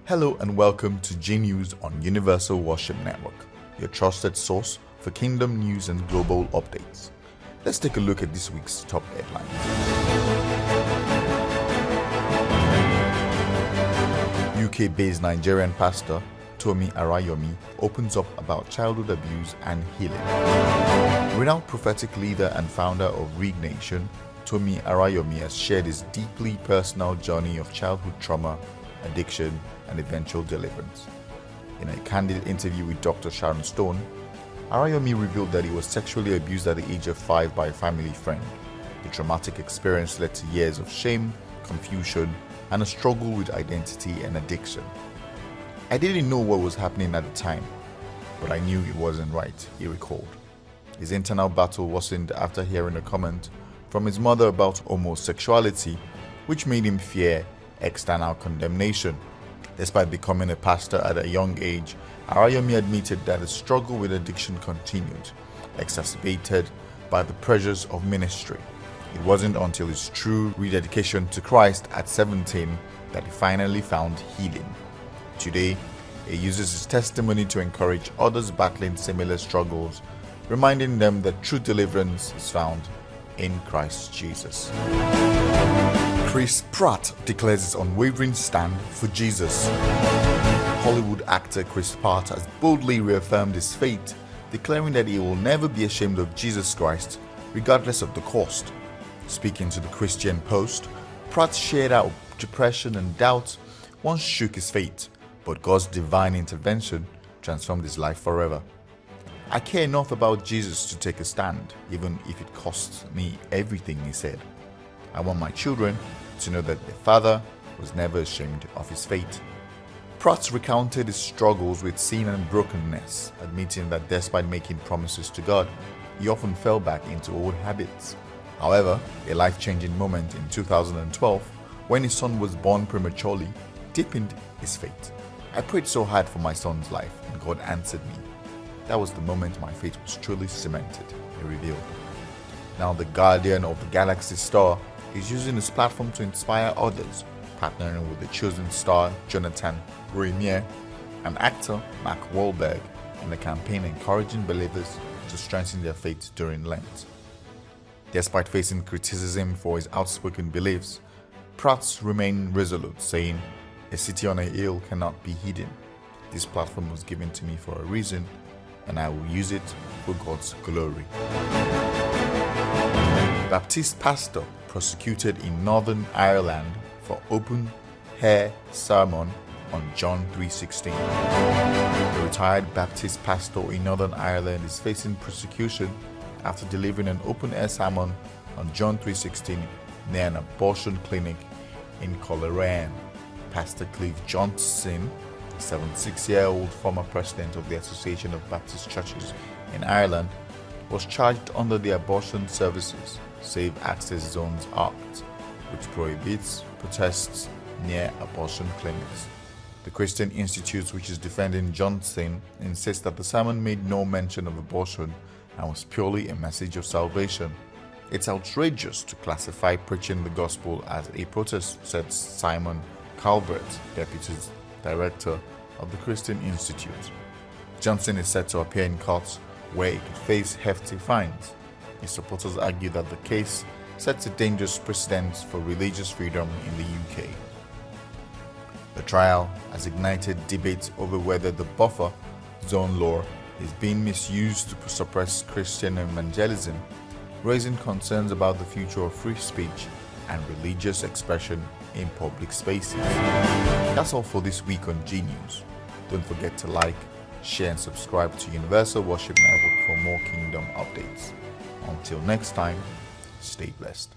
Hello and welcome to GNews on Universal Worship Network, your trusted source for kingdom news and global updates. Let's take a look at this week's top headlines. UK-based Nigerian pastor Tomi Arayomi opens up about childhood abuse and healing. Renowned prophetic leader and founder of Rig Nation, Tomi Arayomi has shared his deeply personal journey of childhood trauma, addiction, and eventual deliverance. In a candid interview with Dr. Sharon Stone, Arayomi revealed that he was sexually abused at the age of 5 by a family friend. The traumatic experience led to years of shame, confusion, and a struggle with identity and addiction. I didn't know what was happening at the time, but I knew it wasn't right, he recalled. His internal battle worsened after hearing a comment from his mother about homosexuality, which made him fear external condemnation. Despite becoming a pastor at a young age, Arayomi admitted that the struggle with addiction continued, exacerbated by the pressures of ministry. It wasn't until his true rededication to Christ at 17 that he finally found healing. Today, he uses his testimony to encourage others battling similar struggles, reminding them that true deliverance is found in Christ Jesus. Pratt declares his unwavering stand for Jesus. Hollywood actor Pratt has boldly reaffirmed his faith, declaring that he will never be ashamed of Jesus Christ, regardless of the cost. Speaking to the Christian Post, Pratt shared how depression and doubt once shook his faith, but God's divine intervention transformed his life forever. I care enough about Jesus to take a stand, even if it costs me everything, he said. I want my children to know that their father was never ashamed of his faith. Pratt recounted his struggles with sin and brokenness, admitting that despite making promises to God, he often fell back into old habits. However, a life-changing moment in 2012, when his son was born prematurely, deepened his faith. I prayed so hard for my son's life, and God answered me. That was the moment my faith was truly cemented, he revealed. Now the Guardian of the Galaxy star is using his platform to inspire others, partnering with the chosen star Jonathan Remier and actor Mark Wahlberg in a campaign encouraging believers to strengthen their faith during Lent. Despite facing criticism for his outspoken beliefs, Pratt remained resolute, saying, "A city on a hill cannot be hidden. This platform was given to me for a reason, and I will use it for God's glory." Baptist pastor prosecuted in Northern Ireland for open-air sermon on John 3:16. The retired Baptist pastor in Northern Ireland is facing prosecution after delivering an open-air sermon on John 3:16 near an abortion clinic in Coleraine. Pastor Cliff Johnson, the 76-year-old former president of the Association of Baptist Churches in Ireland, was charged under the Abortion Services Safe Access Zones Act, which prohibits protests near abortion clinics. The Christian Institute, which is defending Johnson, insists that the sermon made no mention of abortion and was purely a message of salvation. It's outrageous to classify preaching the gospel as a protest, said Simon Calvert, deputy director of the Christian Institute. Johnson is set to appear in court where he could face hefty fines. His supporters argue that the case sets a dangerous precedent for religious freedom in the UK. The trial has ignited debate over whether the buffer zone law is being misused to suppress Christian evangelism, raising concerns about the future of free speech and religious expression in public spaces. That's all for this week on GNews. Don't forget to like, share and subscribe to Universal Worship Network for more kingdom updates. Until next time, stay blessed.